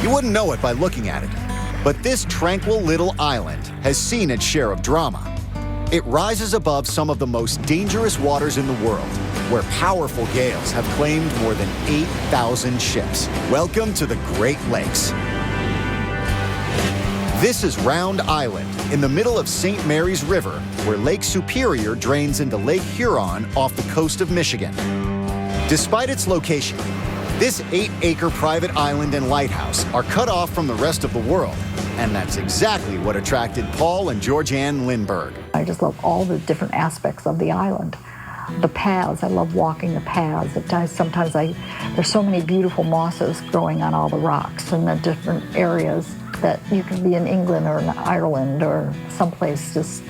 You wouldn't know it by looking at it, but this tranquil little island has seen its share of drama. It rises above some of the most dangerous waters in the world, where powerful gales have claimed more than 8,000 ships. Welcome to the Great Lakes. This is Round Island, in the middle of St. Mary's River, where Lake Superior drains into Lake Huron off the coast of Michigan. Despite its location, this 8-acre private island and lighthouse are cut off from the rest of the world, and that's exactly what attracted Paul and Georgianne Lindbergh. I just love all the different aspects of the island. The paths, I love walking the paths. At times, sometimes there's so many beautiful mosses growing on all the rocks in the different areas that you can be in England or in Ireland or someplace just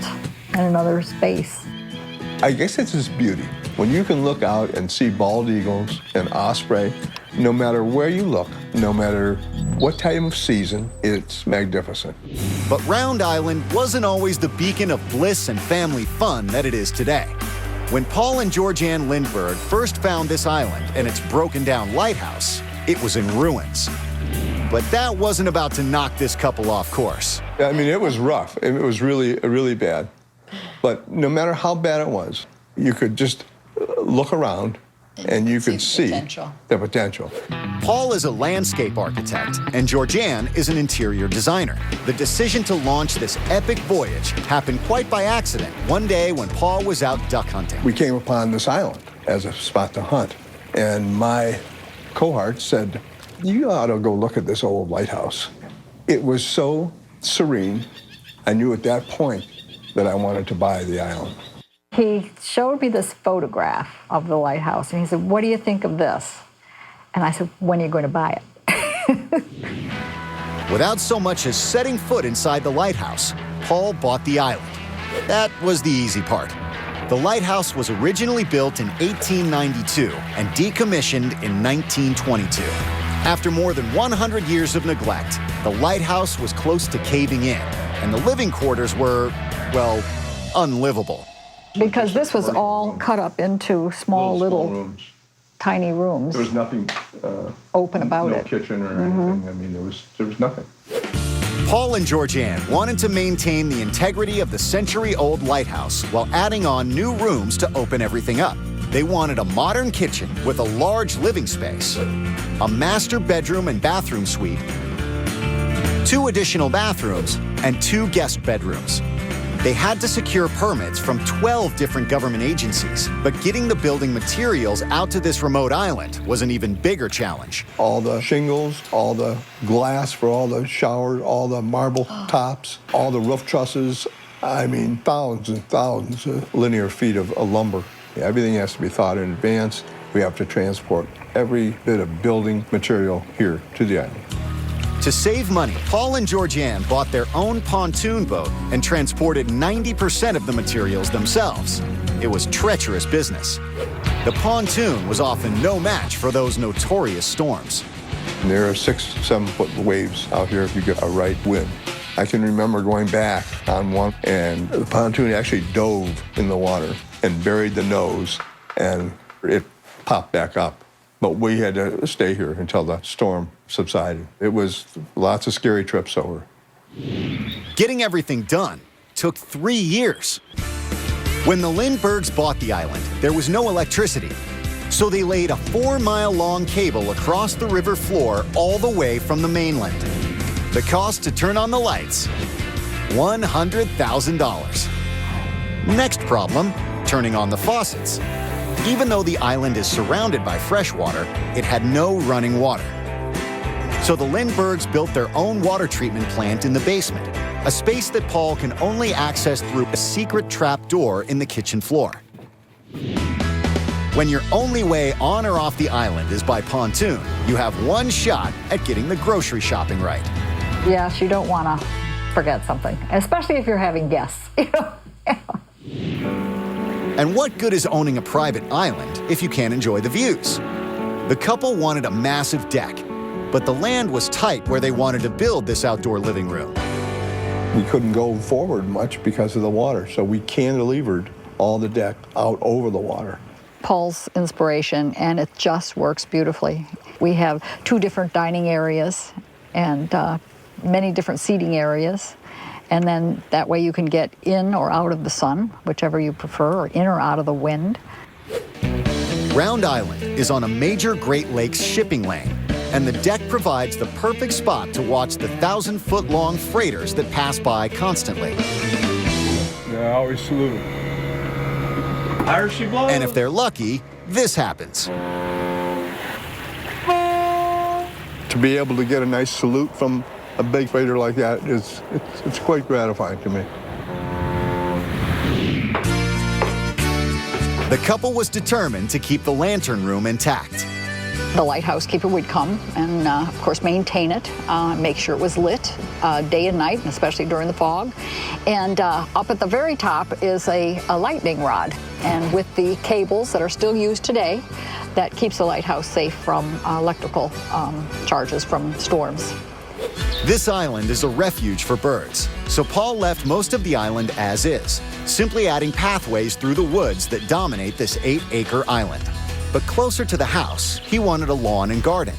in another space. I guess it's just beauty. When you can look out and see bald eagles and osprey, no matter where you look, no matter what time of season, it's magnificent. But Round Island wasn't always the beacon of bliss and family fun that it is today. When Paul and Georgianne Lindbergh first found this island and its broken-down lighthouse, it was in ruins. But that wasn't about to knock this couple off course. I mean, it was rough. It was really bad. But no matter how bad it was, you could just look around and you could see the potential. Paul is a landscape architect and Georgianne is an interior designer. The decision to launch this epic voyage happened quite by accident one day when Paul was out duck hunting. We came upon this island as a spot to hunt, and my cohort said, "You ought to go look at this old lighthouse." It was so serene, I knew at that point that I wanted to buy the island. He showed me this photograph of the lighthouse, and he said, "What do you think of this?" And I said, "When are you going to buy it?" Without so much as setting foot inside the lighthouse, Paul bought the island. That was the easy part. The lighthouse was originally built in 1892 and decommissioned in 1922. After more than 100 years of neglect, the lighthouse was close to caving in, and the living quarters were, well, unlivable. Because this was all cut up into small little rooms. Tiny rooms. There was nothing open about no it. kitchen or anything. I mean, there was nothing. Paul and Georgianne wanted to maintain the integrity of the century-old lighthouse while adding on new rooms to open everything up. They wanted a modern kitchen with a large living space, a master bedroom and bathroom suite, 2 additional bathrooms, and 2 guest bedrooms. They had to secure permits from 12 different government agencies, but getting the building materials out to this remote island was an even bigger challenge. All the shingles, all the glass for all the showers, all the marble tops, all the roof trusses. I mean, thousands and thousands of linear feet of lumber. Everything has to be thought in advance. We have to transport every bit of building material here to the island. To save money, Paul and Georgianne bought their own pontoon boat and transported 90% of the materials themselves. It was treacherous business. The pontoon was often no match for those notorious storms. And there are 6-7 foot waves out here if you get a right wind. I can remember going back on one, and the pontoon actually dove in the water and buried the nose, and it popped back up. But we had to stay here until the storm subsided. It was lots of scary trips over. Getting everything done took 3 years. When the Lindberghs bought the island, there was no electricity. So they laid a 4-mile-long cable across the river floor all the way from the mainland. The cost to turn on the lights, $100,000. Next problem, turning on the faucets. Even though the island is surrounded by fresh water, it had no running water. So the Lindberghs built their own water treatment plant in the basement, a space that Paul can only access through a secret trap door in the kitchen floor. When your only way on or off the island is by pontoon, you have one shot at getting the grocery shopping right. Yes, you don't want to forget something, especially if you're having guests. And what good is owning a private island if you can't enjoy the views? The couple wanted a massive deck, but the land was tight where they wanted to build this outdoor living room. We couldn't go forward much because of the water, so we cantilevered all the deck out over the water. Paul's inspiration, and it just works beautifully. We have 2 different dining areas and many different seating areas. And then that way you can get in or out of the sun, whichever you prefer, or in or out of the wind. Round Island is on a major Great Lakes shipping lane, and the deck provides the perfect spot to watch the 1,000-foot-long freighters that pass by constantly. Yeah, I always salute them. Irish she blows. And if they're lucky, this happens. To be able to get a nice salute from a big freighter like that it's quite gratifying to me. The couple was determined to keep the lantern room intact. The lighthouse keeper would come and, of course, maintain it, make sure it was lit day and night, especially during the fog. And up at the very top is a lightning rod. And with the cables that are still used today, that keeps the lighthouse safe from electrical charges from storms. This island is a refuge for birds, so Paul left most of the island as is, simply adding pathways through the woods that dominate this 8-acre island. But closer to the house, he wanted a lawn and garden.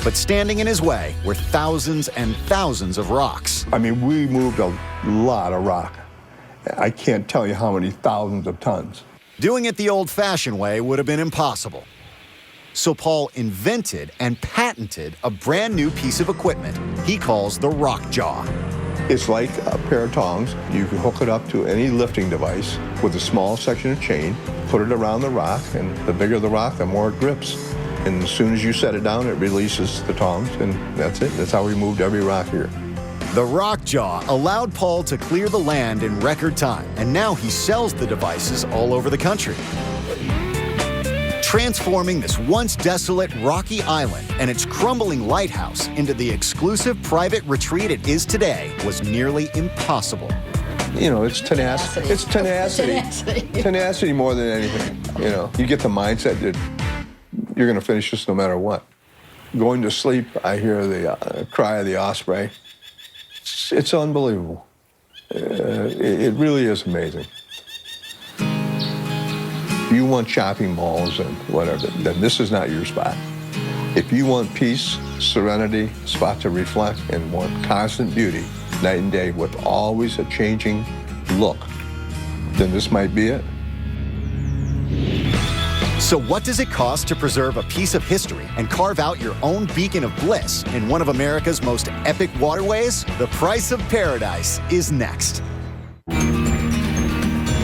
But standing in his way were thousands and thousands of rocks. I mean, we moved a lot of rock. I can't tell you how many thousands of tons. Doing it the old-fashioned way would have been impossible. So Paul invented and patented a brand new piece of equipment he calls the rock jaw. It's like a pair of tongs. You can hook it up to any lifting device with a small section of chain, put it around the rock, and the bigger the rock, the more it grips. And as soon as you set it down, it releases the tongs, and that's it. That's how we moved every rock here. The rock jaw allowed Paul to clear the land in record time, and now he sells the devices all over the country. Transforming this once desolate rocky island and its crumbling lighthouse into the exclusive private retreat it is today was nearly impossible. You know, it's tenacity. It's tenacity. Tenacity more than anything. You know, you get the mindset that you're going to finish this no matter what. Going to sleep, I hear the cry of the osprey. It's unbelievable. It really is amazing. If you want shopping malls and whatever, then this is not your spot. If you want peace, serenity, spot to reflect, and want constant beauty, night and day, with always a changing look, then this might be it. So what does it cost to preserve a piece of history and carve out your own beacon of bliss in one of America's most epic waterways? The price of paradise is next.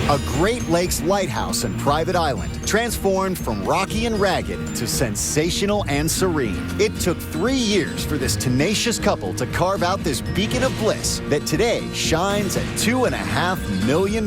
A Great Lakes lighthouse and private island, transformed from rocky and ragged to sensational and serene. It took 3 years for this tenacious couple to carve out this beacon of bliss that today shines at $2.5 million.